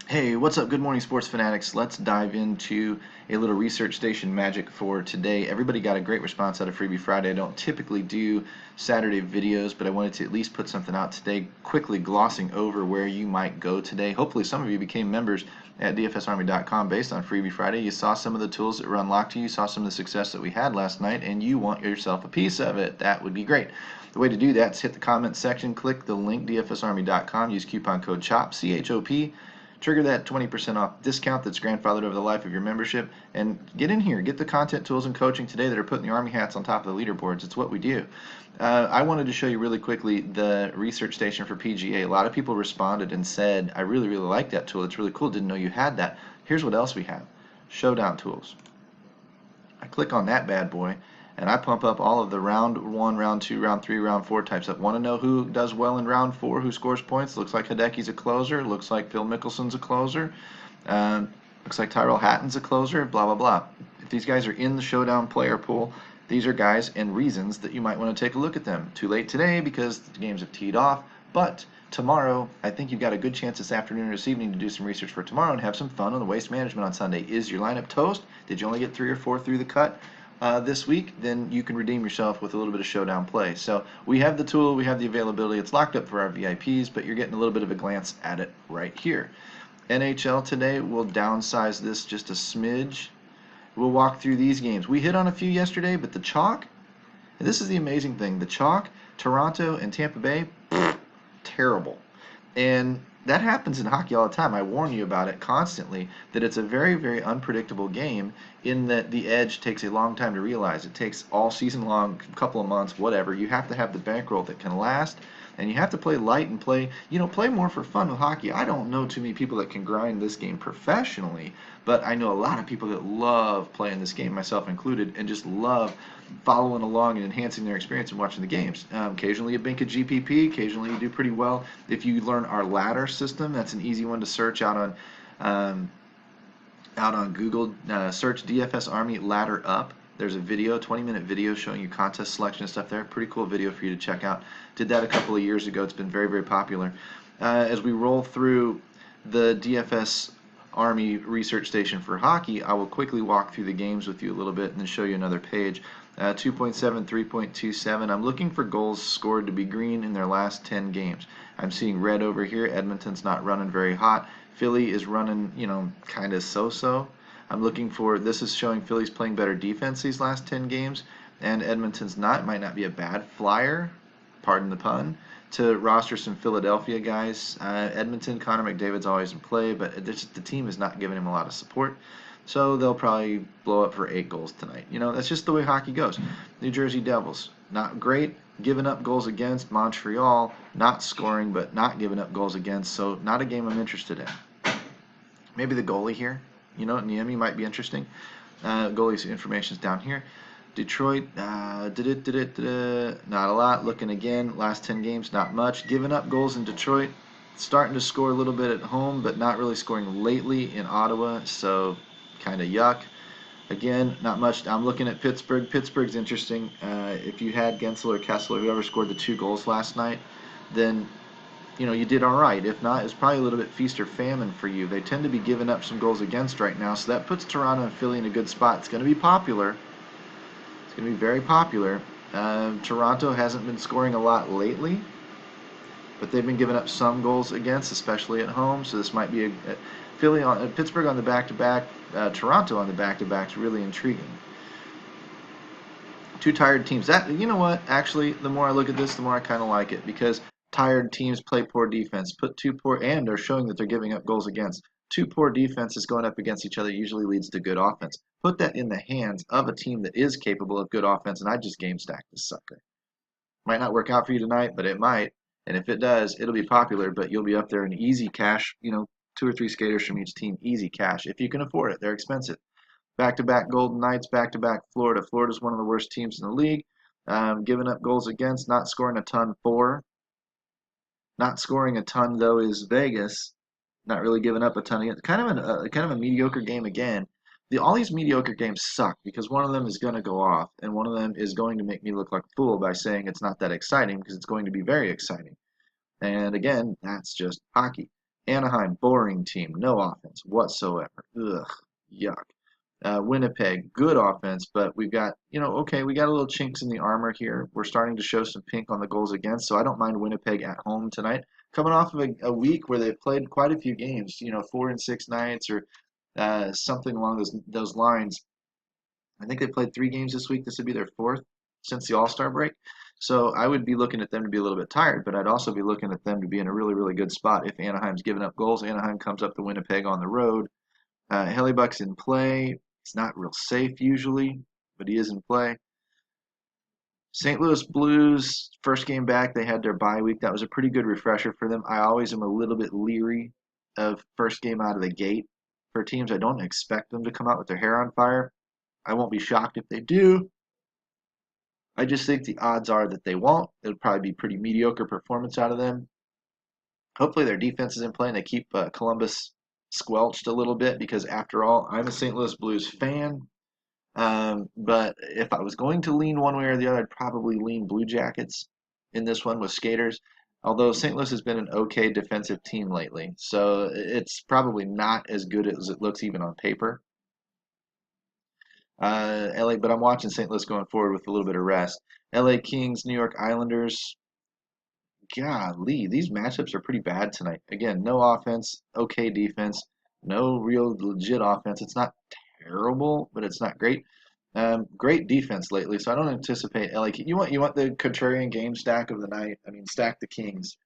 Hey, what's up? Good morning, sports fanatics. Let's dive into a little research station magic for today. Everybody got a great response out of Freebie Friday. I don't typically do Saturday videos, but I wanted to at least put something out today, quickly glossing over where you might go today. Hopefully, some of you became members at DFSArmy.com based on Freebie Friday. You saw some of the tools that were unlocked to you, saw some of the success that we had last night, and you want yourself a piece of it. That would be great. The way to do that is hit the comments section, click the link, DFSArmy.com, use coupon code CHOP, CHOP. Trigger that 20% off discount that's grandfathered over the life of your membership, and get in here. Get the content, tools, and coaching today that are putting the Army hats on top of the leaderboards. It's what we do. I wanted to show you really quickly the research station for PGA. A lot of people responded and said, I really, really like that tool. It's really cool. Didn't know you had that. Here's what else we have. Showdown tools. I click on that bad boy, and I pump up all of the round 1, round 2, round 3, round 4 types up. Want to know who does well in round 4, who scores points? Looks like Hideki's a closer. Looks like Phil Mickelson's a closer. Looks like Tyrell Hatton's a closer, blah, blah, blah. If these guys are in the showdown player pool, these are guys and reasons that you might want to take a look at them. Too late today because the games have teed off, but tomorrow, I think you've got a good chance this afternoon or this evening to do some research for tomorrow and have some fun on the waste management on Sunday. Is your lineup toast? Did you only get 3 or 4 through the cut this week? Then you can redeem yourself with a little bit of showdown play. So we have the tool, we have the availability. It's locked up for our VIPs, but you're getting a little bit of a glance at it right here. NHL today, we'll downsize this just a smidge. We'll walk through these games. We hit on a few yesterday, but the chalk, and this is the amazing thing, the chalk, Toronto and Tampa Bay, terrible. And that happens in hockey all the time. I warn you about it constantly, that it's a very, very unpredictable game in that the edge takes a long time to realize. It takes all season long, a couple of months, whatever. You have to have the bankroll that can last, and you have to play light and play more for fun with hockey. I don't know too many people that can grind this game professionally, but I know a lot of people that love playing this game, myself included, and just love following along and enhancing their experience and watching the games. Occasionally you bank a GPP, occasionally you do pretty well. If you learn our ladder system, that's an easy one to search um, out on Google. Search DFS Army Ladder Up. There's a video, 20-minute video showing you contest selection and stuff there. Pretty cool video for you to check out. Did that a couple of years ago. It's been very, very popular. As we roll through the DFS Army research station for hockey, I will quickly walk through the games with you a little bit and then show you another page. 2.7, 3.27. I'm looking for goals scored to be green in their last 10 games. I'm seeing red over here. Edmonton's not running very hot. Philly is running, kind of so-so. I'm looking for, this is showing Philly's playing better defense these last 10 games, and Edmonton's not. It might not be a bad flyer, pardon the pun, to roster some Philadelphia guys. Edmonton, Connor McDavid's always in play, but the team is not giving him a lot of support. So they'll probably blow up for 8 goals tonight. That's just the way hockey goes. New Jersey Devils, not great, giving up goals against. Montreal, not scoring, but not giving up goals against. So not a game I'm interested in. Maybe the goalie here. Niemi might be interesting. Goalie's information is down here. Detroit, not a lot. Looking again, last 10 games, not much. Giving up goals in Detroit. Starting to score a little bit at home, but not really scoring lately in Ottawa, so kind of yuck. Again, not much. I'm looking at Pittsburgh. Pittsburgh's interesting. If you had Gensel or Kessler, whoever scored the 2 goals last night, then you did all right. If not, it's probably a little bit feast or famine for you. They tend to be giving up some goals against right now, so that puts Toronto and Philly in a good spot. It's going to be popular. It's going to be very popular. Toronto hasn't been scoring a lot lately, but they've been giving up some goals against, especially at home. So this might be Pittsburgh on the back-to-back, Toronto on the back-to-back is really intriguing. 2 tired teams. You know what? Actually, the more I look at this, the more I kind of like it, because tired teams play poor defense. Put 2 poor, and they're showing that they're giving up goals against. 2 poor defenses going up against each other usually leads to good offense. Put that in the hands of a team that is capable of good offense, and I just game stack this sucker. Might not work out for you tonight, but it might. And if it does, it'll be popular, but you'll be up there in easy cash, 2 or 3 skaters from each team, easy cash, if you can afford it. They're expensive. Back-to-back Golden Knights, back-to-back Florida. Florida's one of the worst teams in the league. Giving up goals against, not scoring a ton for. Not scoring a ton, though, is Vegas. Not really giving up a ton against. Kind of a mediocre game again. All these mediocre games suck because one of them is going to go off, and one of them is going to make me look like a fool by saying it's not that exciting, because it's going to be very exciting. And again, that's just hockey. Anaheim, boring team, no offense whatsoever. Ugh, yuck. Winnipeg, good offense, but we've got, okay, we got a little chinks in the armor here. We're starting to show some pink on the goals against, so I don't mind Winnipeg at home tonight. Coming off of a week where they've played quite a few games, 4 and 6 nights or something along those lines. I think they played 3 games this week. This would be their 4th since the All-Star break. So I would be looking at them to be a little bit tired, but I'd also be looking at them to be in a really, really good spot. If Anaheim's giving up goals, Anaheim comes up to Winnipeg on the road. Hellebuck's in play. He's not real safe usually, but he is in play. St. Louis Blues, first game back, they had their bye week. That was a pretty good refresher for them. I always am a little bit leery of first game out of the gate for teams. I don't expect them to come out with their hair on fire. I won't be shocked if they do. I just think the odds are that they won't. It'll probably be pretty mediocre performance out of them. Hopefully their defense is in play and they keep Columbus squelched a little bit because, after all, I'm a St. Louis Blues fan. But if I was going to lean one way or the other, I'd probably lean Blue Jackets in this one with skaters. Although St. Louis has been an okay defensive team lately, so it's probably not as good as it looks even on paper. LA, but I'm watching St. Louis going forward with a little bit of rest. LA Kings, New York Islanders. Golly, these matchups are pretty bad tonight. Again, no offense, okay defense, no real legit offense. It's not terrible, but it's not great. Great defense lately, so I don't anticipate LA. You want the contrarian game stack of the night. I mean, stack the Kings.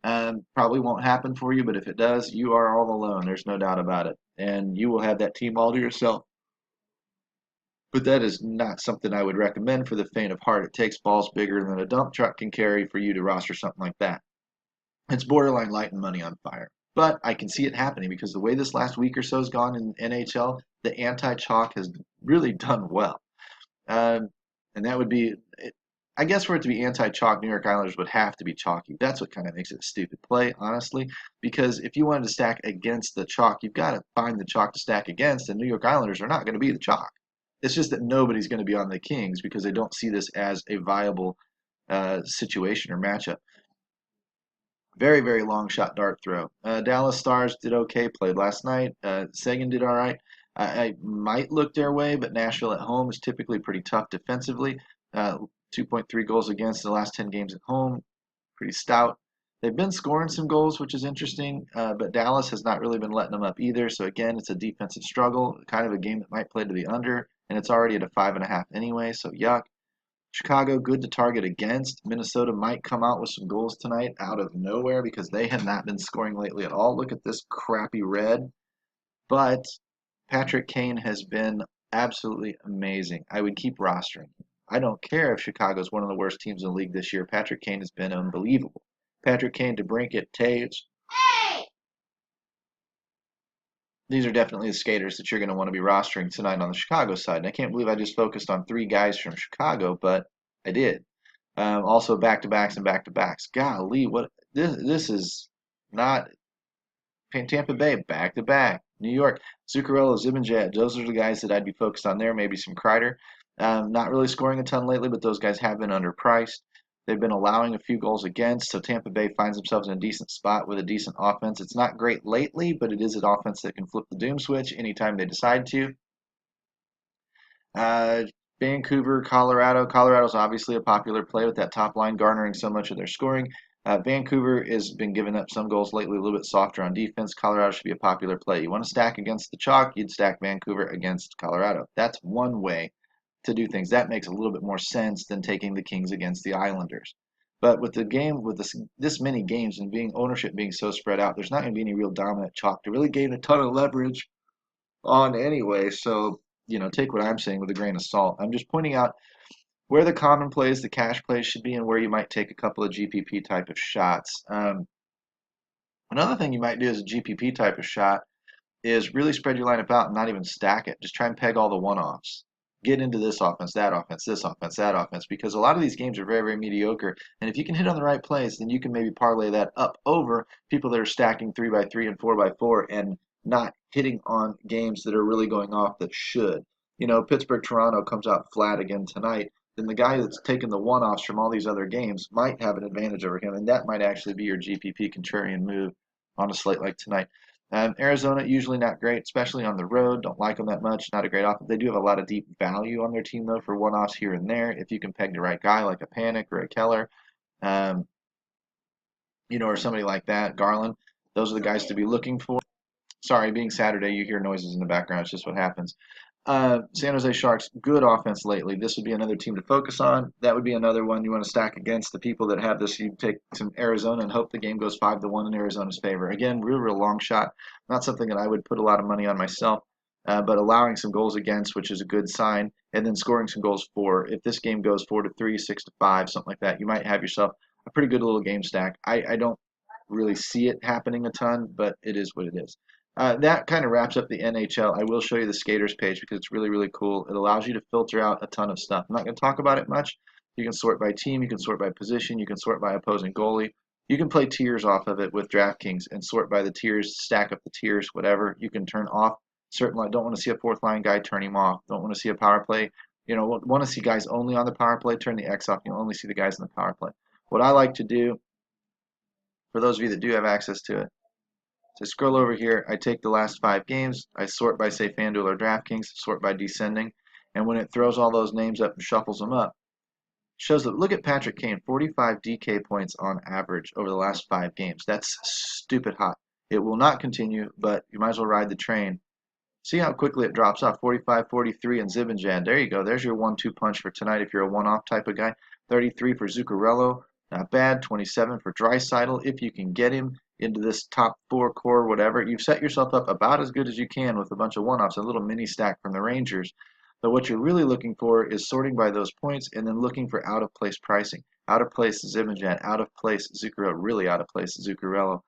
Probably won't happen for you, but if it does, you are all alone. There's no doubt about it, and you will have that team all to yourself. But that is not something I would recommend for the faint of heart. It takes balls bigger than a dump truck can carry for you to roster something like that. It's borderline lighting money on fire. But I can see it happening because the way this last week or so has gone in NHL, the anti-chalk has really done well. And that would be, I guess, for it to be anti-chalk, New York Islanders would have to be chalky. That's what kind of makes it a stupid play, honestly. Because if you wanted to stack against the chalk, you've got to find the chalk to stack against, and New York Islanders are not going to be the chalk. It's just that nobody's going to be on the Kings because they don't see this as a viable situation or matchup. Very, very long shot dart throw. Dallas Stars did okay, played last night. Sagan did all right. I might look their way, but Nashville at home is typically pretty tough defensively. 2.3 goals against the last 10 games at home. Pretty stout. They've been scoring some goals, which is interesting, but Dallas has not really been letting them up either. So again, it's a defensive struggle, kind of a game that might play to the under, and it's already at a 5.5 anyway, so yuck. Chicago, good to target against. Minnesota might come out with some goals tonight out of nowhere because they have not been scoring lately at all. Look at this crappy red. But Patrick Kane has been absolutely amazing. I would keep rostering. I don't care if Chicago's one of the worst teams in the league this year. Patrick Kane has been unbelievable. Patrick Kane, DeBrincat, Taves. These are definitely the skaters that you're going to want to be rostering tonight on the Chicago side. And I can't believe I just focused on 3 guys from Chicago, but I did. Also back-to-backs and back-to-backs. Golly, what this is not Tampa Bay back-to-back. New York, Zuccarello, Zibanejad. Those are the guys that I'd be focused on there. Maybe some Kreider. Not really scoring a ton lately, but those guys have been underpriced. They've been allowing a few goals against, so Tampa Bay finds themselves in a decent spot with a decent offense. It's not great lately, but it is an offense that can flip the doom switch anytime they decide to. Vancouver, Colorado. Colorado's obviously a popular play with that top line garnering so much of their scoring. Vancouver has been giving up some goals lately, a little bit softer on defense. Colorado should be a popular play. You want to stack against the chalk, you'd stack Vancouver against Colorado. That's one way to do things. That makes a little bit more sense than taking the Kings against the Islanders. But with the game, with this many games and ownership being so spread out, there's not going to be any real dominant chalk to really gain a ton of leverage on anyway. So, take what I'm saying with a grain of salt. I'm just pointing out where the common plays, the cash plays should be, and where you might take a couple of GPP type of shots. Another thing you might do as a GPP type of shot is really spread your lineup out and not even stack it. Just try and peg all the one-offs. Get into this offense, that offense, this offense, that offense, because a lot of these games are very, very mediocre. And if you can hit on the right plays, then you can maybe parlay that up over people that are stacking 3x3 and 4x4 and not hitting on games that are really going off that should. Pittsburgh-Toronto comes out flat again tonight, then the guy that's taken the one-offs from all these other games might have an advantage over him, and that might actually be your GPP contrarian move on a slate like tonight. Arizona, usually not great, especially on the road. Don't like them that much. Not a great offense. They do have a lot of deep value on their team, though, for one-offs here and there. If you can peg the right guy, like a Panic or a Keller, um, or somebody like that, Garland, those are the guys to be looking for. Sorry, being Saturday, you hear noises in the background. It's just what happens. San Jose Sharks, good offense lately. This would be another team to focus on. That would be another one you want to stack against the people that have this. You take some Arizona and hope the game goes 5-1 in Arizona's favor. Again, real long shot. Not something that I would put a lot of money on myself, but allowing some goals against, which is a good sign, and then scoring some goals for. If this game goes 4-3, 6-5, something like that, you might have yourself a pretty good little game stack. I don't really see it happening a ton, but it is what it is. That kind of wraps up the NHL. I will show you the skaters page because it's really cool. It allows you to filter out a ton of stuff. I'm not going to talk about it much. You can sort by team, you can sort by position, you can sort by opposing goalie. You can play tiers off of it with DraftKings and sort by the tiers, stack up the tiers, whatever. You can turn off certain line. Don't want to see a fourth line guy, turn him off. Don't want to see a power play. Want to see guys only on the power play, turn the X off. You'll only see the guys in the power play. What I like to do, for those of you that do have access to it, to scroll over here, I take the last 5 games, I sort by, say, Fanduel or DraftKings, sort by descending, and when it throws all those names up and shuffles them up, shows that, look at Patrick Kane, 45 DK points on average over the last 5 games. That's stupid hot. It will not continue, but you might as well ride the train. See how quickly it drops off, 45, 43, and Zibanejad. There you go. There's your 1-2 punch for tonight if you're a one-off type of guy. 33 for Zuccarello. Not bad. 27 for Draisaitl. If you can get him into this top 4 core, whatever, you've set yourself up about as good as you can with a bunch of one-offs, a little mini stack from the Rangers. But what you're really looking for is sorting by those points and then looking for out-of-place pricing. Out-of-place Zibanejad. Out-of-place Zuccarello. Really out-of-place Zuccarello.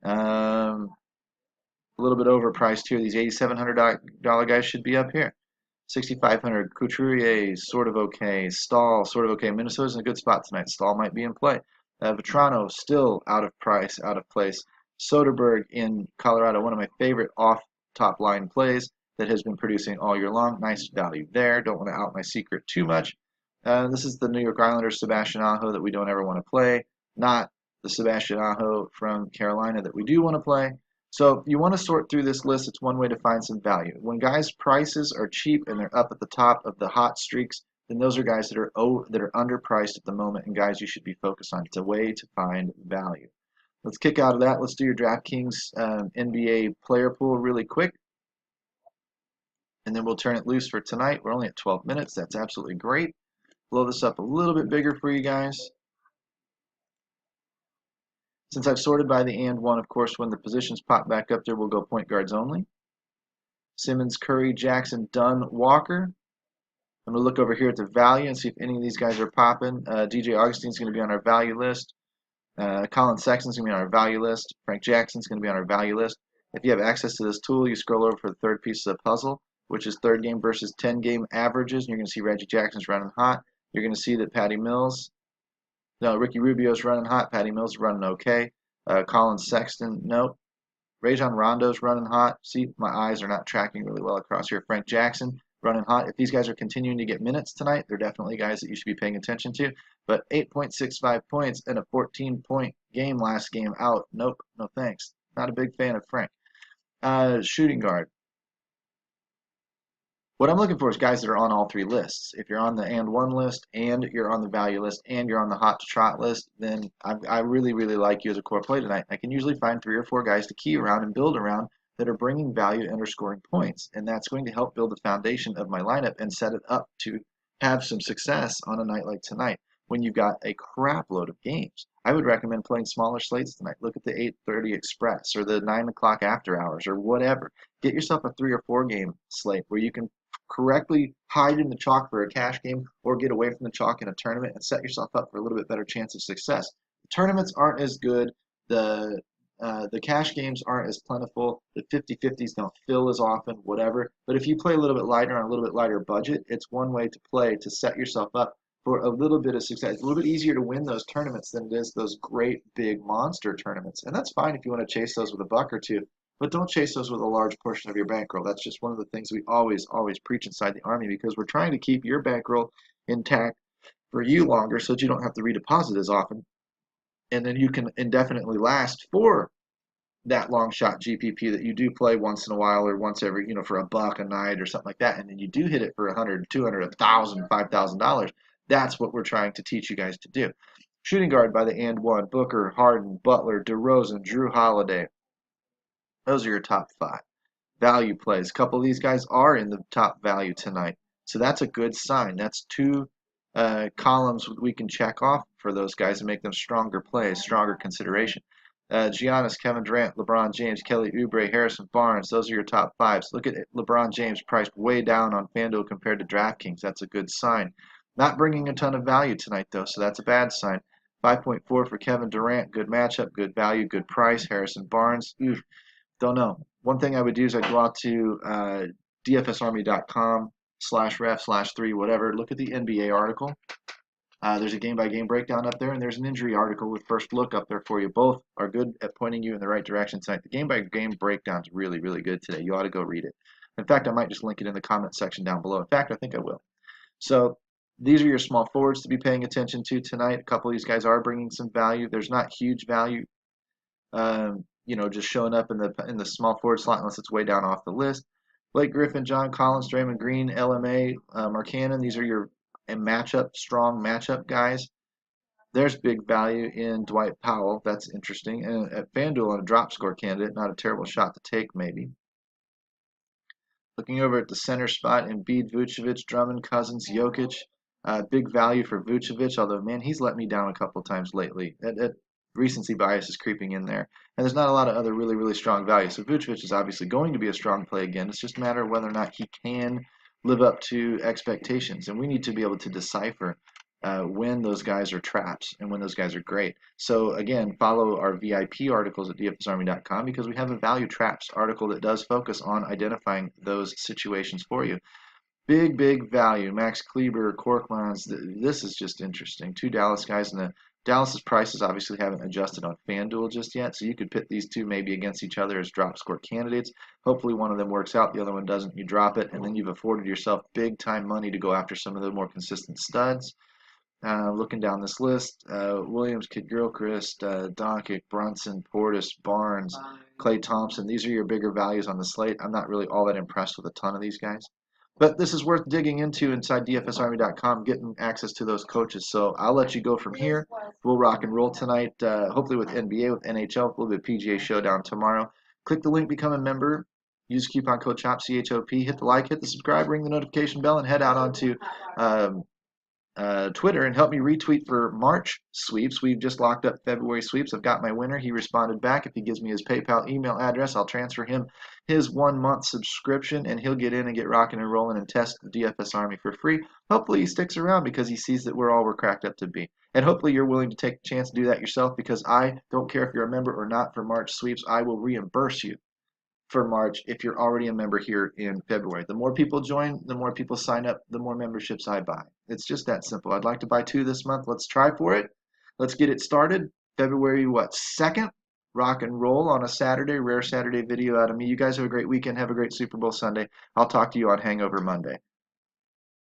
A little bit overpriced here. These $8,700 guys should be up here. 6,500. Couturier, sort of okay. Stahl, sort of okay. Minnesota's in a good spot tonight. Stahl might be in play. Vetrano, still out of price, out of place. Soderberg in Colorado, one of my favorite off-top line plays that has been producing all year long. Nice value there. Don't want to out my secret too much. This is the New York Islanders Sebastian Aho that we don't ever want to play. Not the Sebastian Aho from Carolina that we do want to play. So you want to sort through this list. It's one way to find some value. When guys' prices are cheap and they're up at the top of the hot streaks, then those are guys that are underpriced at the moment and guys you should be focused on. It's a way to find value. Let's kick out of that. Let's do your DraftKings NBA player pool really quick. And then we'll turn it loose for tonight. We're only at 12 minutes. That's absolutely great. Blow this up a little bit bigger for you guys. Since I've sorted by the and one, of course, when the positions pop back up there, we'll go point guards only. Simmons, Curry, Jackson, Dunn, Walker. I'm going to look over here at the value and see if any of these guys are popping. DJ Augustine's going to be on our value list. Colin Sexton's going to be on our value list. Frank Jackson's going to be on our value list. If you have access to this tool, you scroll over for the third piece of the puzzle, which is third game versus 10-game averages. And you're going to see Reggie Jackson's running hot. You're going to see that Ricky Rubio's running hot. Patty Mills running okay. Colin Sexton, nope. Rajon Rondo's running hot. See, my eyes are not tracking really well across here. Frank Jackson running hot. If these guys are continuing to get minutes tonight, they're definitely guys that you should be paying attention to. But 8.65 points and a 14-point game last game out. Nope, no thanks. Not a big fan of Frank. Shooting guard. What I'm looking for is guys that are on all 3 lists. If you're on the and one list, and you're on the value list, and you're on the hot to trot list, then I really like you as a core play tonight. I can usually find 3 or 4 guys to key around and build around that are bringing value and are scoring points. And that's going to help build the foundation of my lineup and set it up to have some success on a night like tonight when you've got a crap load of games. I would recommend playing smaller slates tonight. Look at the 8:30 Express or the 9 o'clock after hours or whatever. Get yourself a 3 or 4 game slate where you can correctly hide in the chalk for a cash game or get away from the chalk in a tournament and set yourself up for a little bit better chance of success. The tournaments aren't as good. The cash games aren't as plentiful. The 50-50s don't fill as often, whatever. But if you play a little bit lighter on a little bit lighter budget, it's one way to play to set yourself up for a little bit of success. It's a little bit easier to win those tournaments than it is those great big monster tournaments. And that's fine if you want to chase those with a buck or two. But don't chase those with a large portion of your bankroll. That's just one of the things we always preach inside the Army because we're trying to keep your bankroll intact for you longer so that you don't have to redeposit as often. And then you can indefinitely last for that long shot GPP that you do play once in a while or once every, for $1 a night or something like that, and then you do hit it for 100, 200, 1,000, $5,000. That's what we're trying to teach you guys to do. Shooting guard by the and one: Booker, Harden, Butler, DeRozan, Drew Holiday. Those are your top 5. Value plays. A couple of these guys are in the top value tonight, so that's a good sign. That's 2 columns we can check off for those guys and make them stronger plays, stronger consideration. Giannis, Kevin Durant, LeBron James, Kelly Oubre, Harrison Barnes. Those are your top 5s. Look at LeBron James priced way down on Fanduel compared to DraftKings. That's a good sign. Not bringing a ton of value tonight though, so that's a bad sign. 5.4 for Kevin Durant. Good matchup, good value, good price. Harrison Barnes. Oof. Don't know. One thing I would do is I'd go out to dfsarmy.com/ref/3 whatever. Look at the NBA article. There's a game-by-game breakdown up there, and there's an injury article with first look up there for you. Both are good at pointing you in the right direction tonight. The game-by-game breakdown is really, really good today. You ought to go read it. In fact, I might just link it in the comment section down below. In fact, I think I will. So these are your small forwards to be paying attention to tonight. A couple of these guys are bringing some value. There's not huge value. Just showing up in the small forward slot unless it's way down off the list. Blake Griffin, John Collins, Draymond Green, LMA, Markkanen. These are your strong matchup guys. There's big value in Dwight Powell. That's interesting. And at FanDuel on a drop score candidate, not a terrible shot to take maybe. Looking over at the center spot, Embiid, Vucevic, Drummond, Cousins, Jokic. Big value for Vucevic, although, man, he's let me down a couple times lately. Recency bias is creeping in there. And there's not a lot of other really, really strong value. So Vucevic is obviously going to be a strong play again. It's just a matter of whether or not he can live up to expectations. And we need to be able to decipher when those guys are traps and when those guys are great. So again, follow our VIP articles at dfsarmy.com because we have a value traps article that does focus on identifying those situations for you. Big value. Max Kleber, Korkmaz. This is just interesting. 2 Dallas guys, and Dallas's prices obviously haven't adjusted on FanDuel just yet, so you could pit these 2 maybe against each other as drop score candidates. Hopefully one of them works out, the other one doesn't. You drop it, and then you've afforded yourself big time money to go after some of the more consistent studs. Looking down this list, Williams, Kidd-Gilchrist, Doncic, Brunson, Portis, Barnes, Klay Thompson. These are your bigger values on the slate. I'm not really all that impressed with a ton of these guys. But this is worth digging into inside DFSarmy.com, getting access to those coaches. So I'll let you go from here. We'll rock and roll tonight, hopefully with NBA, with NHL, a little bit of PGA showdown tomorrow. Click the link, become a member. Use coupon code CHOP, C-H-O-P. Hit the like, hit the subscribe, ring the notification bell, and head out onto Twitter and help me retweet for March sweeps. We've just locked up February sweeps. I've got my winner. He responded back. If he gives me his PayPal email address, I'll transfer him his 1-month subscription, and he'll get in and get rocking and rolling and test the DFS Army for free. Hopefully he sticks around because he sees that we're all we're cracked up to be. And hopefully you're willing to take a chance to do that yourself, because I don't care if you're a member or not for March sweeps. I will reimburse you for March if you're already a member here in February. The more people join, the more people sign up, the more memberships I buy. It's just that simple. I'd like to buy 2 this month. Let's try for it. Let's get it started. February 2nd? Rock and roll on a Saturday. Rare Saturday video out of me. You guys have a great weekend. Have a great Super Bowl Sunday. I'll talk to you on Hangover Monday.